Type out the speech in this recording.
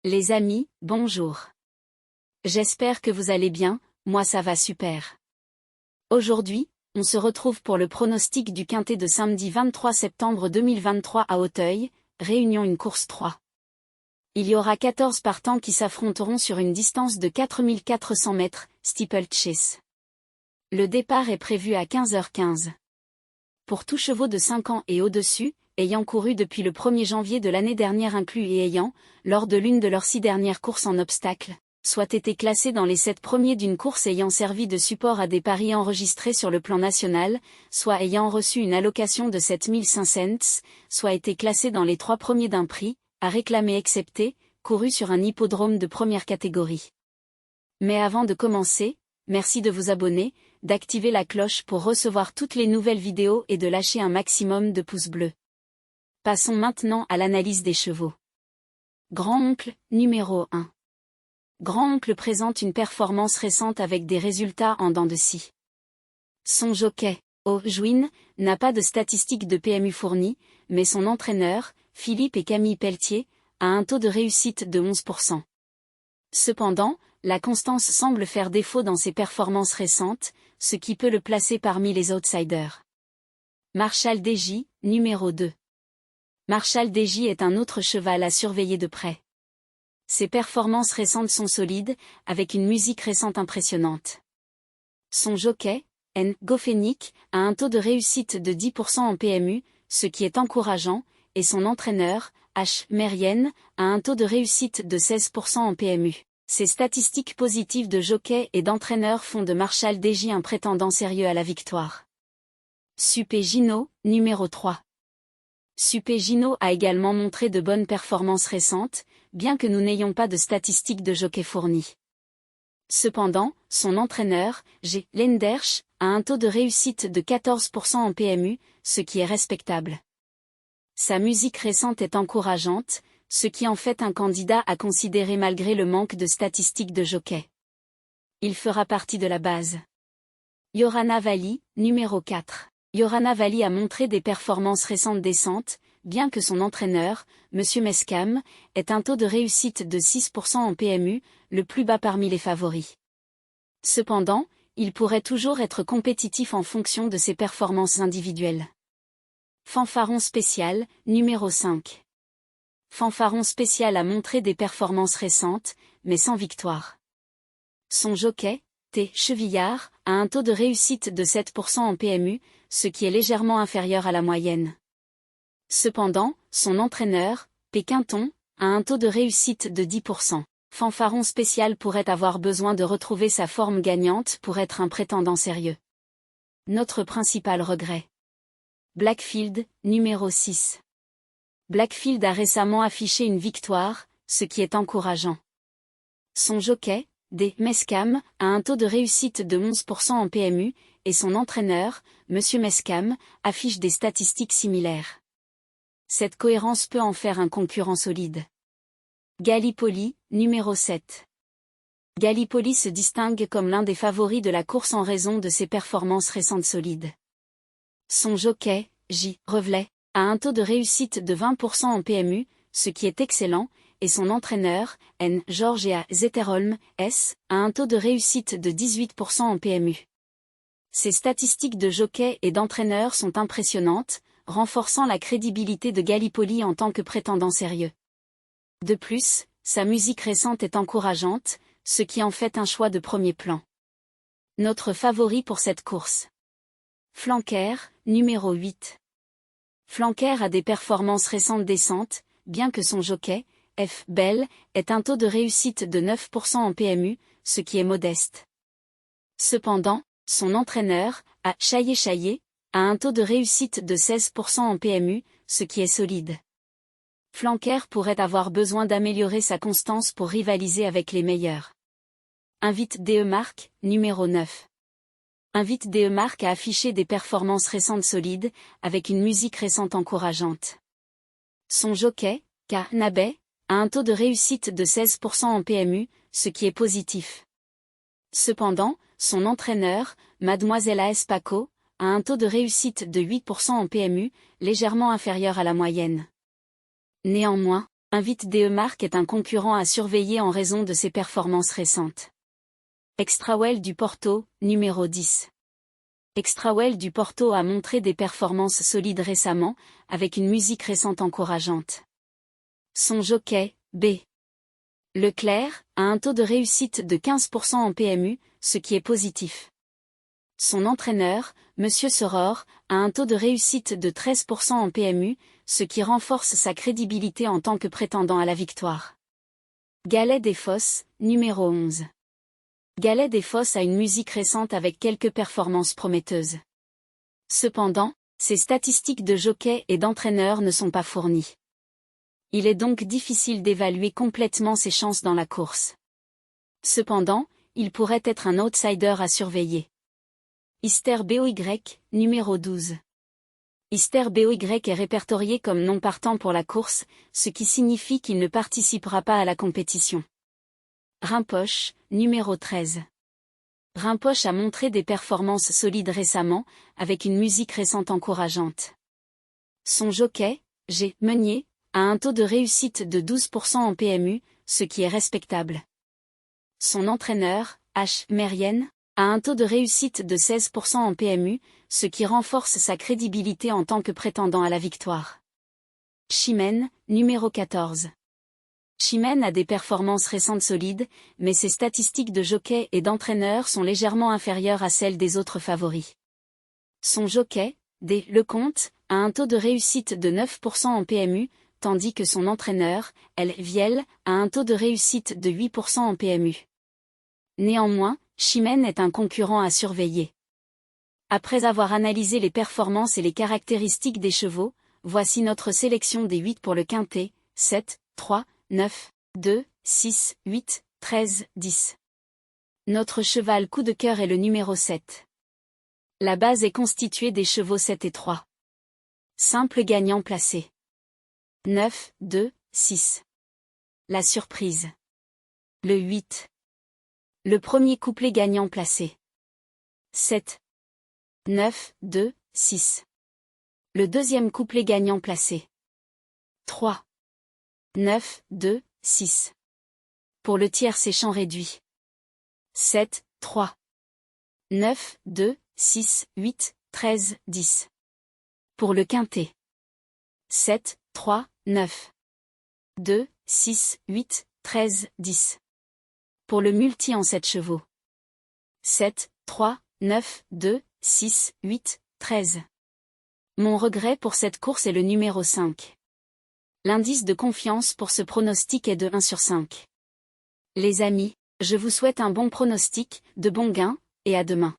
Les amis, bonjour. J'espère que vous allez bien, moi ça va super. Aujourd'hui, on se retrouve pour le pronostic du quintet de samedi 23 septembre 2023 à Auteuil, Réunion 1 course 3. Il y aura 14 partants qui s'affronteront sur une distance de 4400 mètres, steeplechase. Le départ est prévu à 15h15. Pour tous chevaux de 5 ans et au-dessus, ayant couru depuis le 1er janvier de l'année dernière inclus et ayant, lors de l'une de leurs 6 dernières courses en obstacle, soit été classés dans les 7 premiers d'une course ayant servi de support à des paris enregistrés sur le plan national, soit ayant reçu une allocation de 7500 cents, soit été classés dans les 3 premiers d'un prix, à réclamer excepté, couru sur un hippodrome de première catégorie. Mais avant de commencer, merci de vous abonner, d'activer la cloche pour recevoir toutes les nouvelles vidéos et de lâcher un maximum de pouces bleus. Passons maintenant à l'analyse des chevaux. Grand-oncle, numéro 1. Grand-oncle présente une performance récente avec des résultats en dents de scie. Son jockey, O'Juin, n'a pas de statistiques de PMU fournies, mais son entraîneur, Philippe et Camille Pelletier, a un taux de réussite de 11%. Cependant, la constance semble faire défaut dans ses performances récentes, ce qui peut le placer parmi les outsiders. Marshall DJ, numéro 2. Marshall DJ est un autre cheval à surveiller de près. Ses performances récentes sont solides, avec une musique récente impressionnante. Son jockey, Go Fenwick, a un taux de réussite de 10% en PMU, ce qui est encourageant, et son entraîneur, H. Merienne, a un taux de réussite de 16% en PMU. Ces statistiques positives de jockey et d'entraîneur font de Marshall DJ un prétendant sérieux à la victoire. Super Gino, numéro 3. Super Gino a également montré de bonnes performances récentes, bien que nous n'ayons pas de statistiques de jockey fournies. Cependant, son entraîneur, G. Lenderch, a un taux de réussite de 14% en PMU, ce qui est respectable. Sa musique récente est encourageante, ce qui en fait un candidat à considérer malgré le manque de statistiques de jockey. Il fera partie de la base. Yorana Valley, numéro 4. Yorana Valley a montré des performances récentes décentes, bien que son entraîneur, M. Meskam, ait un taux de réussite de 6% en PMU, le plus bas parmi les favoris. Cependant, il pourrait toujours être compétitif en fonction de ses performances individuelles. Fanfaron Spécial, numéro 5. Fanfaron Spécial a montré des performances récentes, mais sans victoire. Son jockey, T. Chevillard, a un taux de réussite de 7% en PMU, ce qui est légèrement inférieur à la moyenne. Cependant, son entraîneur, P. Quinton, a un taux de réussite de 10%. Fanfaron Spécial pourrait avoir besoin de retrouver sa forme gagnante pour être un prétendant sérieux. Notre principal regret. Blackfield, numéro 6. Blackfield a récemment affiché une victoire, ce qui est encourageant. Son jockey, D. Meskam, a un taux de réussite de 11% en PMU, et son entraîneur, M. Meskam, affiche des statistiques similaires. Cette cohérence peut en faire un concurrent solide. Gallipoli, numéro 7. Gallipoli se distingue comme l'un des favoris de la course en raison de ses performances récentes solides. Son jockey, J. Revelet, a un taux de réussite de 20% en PMU, ce qui est excellent, et son entraîneur, N. Georgia Zetterholm, S., a un taux de réussite de 18% en PMU. Ces statistiques de jockey et d'entraîneur sont impressionnantes, renforçant la crédibilité de Gallipoli en tant que prétendant sérieux. De plus, sa musique récente est encourageante, ce qui en fait un choix de premier plan. Notre favori pour cette course. Flanker, numéro 8. Flanker a des performances récentes décentes, bien que son jockey, F. Bell, ait un taux de réussite de 9% en PMU, ce qui est modeste. Cependant, son entraîneur, A. Chaillé, a un taux de réussite de 16% en PMU, ce qui est solide. Flanker pourrait avoir besoin d'améliorer sa constance pour rivaliser avec les meilleurs. Invite DE Mark, numéro 9. Invite DE Mark a affiché des performances récentes solides, avec une musique récente encourageante. Son jockey, K. Nabet, a un taux de réussite de 16% en PMU, ce qui est positif. Cependant, son entraîneur, Mademoiselle A.S. Paco, a un taux de réussite de 8% en PMU, légèrement inférieur à la moyenne. Néanmoins, Invite Mark est un concurrent à surveiller en raison de ses performances récentes. Extrawell du Porto, numéro 10. Extrawell du Porto a montré des performances solides récemment, avec une musique récente encourageante. Son jockey, B. Leclerc, a un taux de réussite de 15% en PMU, ce qui est positif. Son entraîneur, Monsieur Soror, a un taux de réussite de 13% en PMU, ce qui renforce sa crédibilité en tant que prétendant à la victoire. Galet des Fosses, numéro 11. Galet des Fosses a une musique récente avec quelques performances prometteuses. Cependant, ses statistiques de jockey et d'entraîneur ne sont pas fournies. Il est donc difficile d'évaluer complètement ses chances dans la course. Cependant, il pourrait être un outsider à surveiller. Ister Boy, numéro 12. Ister Boy est répertorié comme non partant pour la course, ce qui signifie qu'il ne participera pas à la compétition. Rimpoche, numéro 13. Rimpoche a montré des performances solides récemment, avec une musique récente encourageante. Son jockey, G. Meunier, a un taux de réussite de 12% en PMU, ce qui est respectable. Son entraîneur, H. Merienne, a un taux de réussite de 16% en PMU, ce qui renforce sa crédibilité en tant que prétendant à la victoire. Chimène, numéro 14. Chimène a des performances récentes solides, mais ses statistiques de jockey et d'entraîneur sont légèrement inférieures à celles des autres favoris. Son jockey, D. Lecomte, a un taux de réussite de 9% en PMU, tandis que son entraîneur, L. Viel, a un taux de réussite de 8% en PMU. Néanmoins, Chimène est un concurrent à surveiller. Après avoir analysé les performances et les caractéristiques des chevaux, voici notre sélection des 8 pour le quintet, 7, 3, 9, 2, 6, 8, 13, 10. Notre cheval coup de cœur est le numéro 7. La base est constituée des chevaux 7 et 3. Simple gagnant placé. 9, 2, 6. La surprise. Le 8. Le premier couplet gagnant placé. 7. 9, 2, 6. Le deuxième couplet gagnant placé. 3. 9, 2, 6. Pour le tiercé champ réduit. 7, 3. 9, 2, 6, 8, 13, 10. Pour le quintet. 7, 3, 9. 2, 6, 8, 13, 10. Pour le multi en 7 chevaux. 7, 3, 9, 2, 6, 8, 13. Mon regret pour cette course est le numéro 5. L'indice de confiance pour ce pronostic est de 1 sur 5. Les amis, je vous souhaite un bon pronostic, de bons gains, et à demain.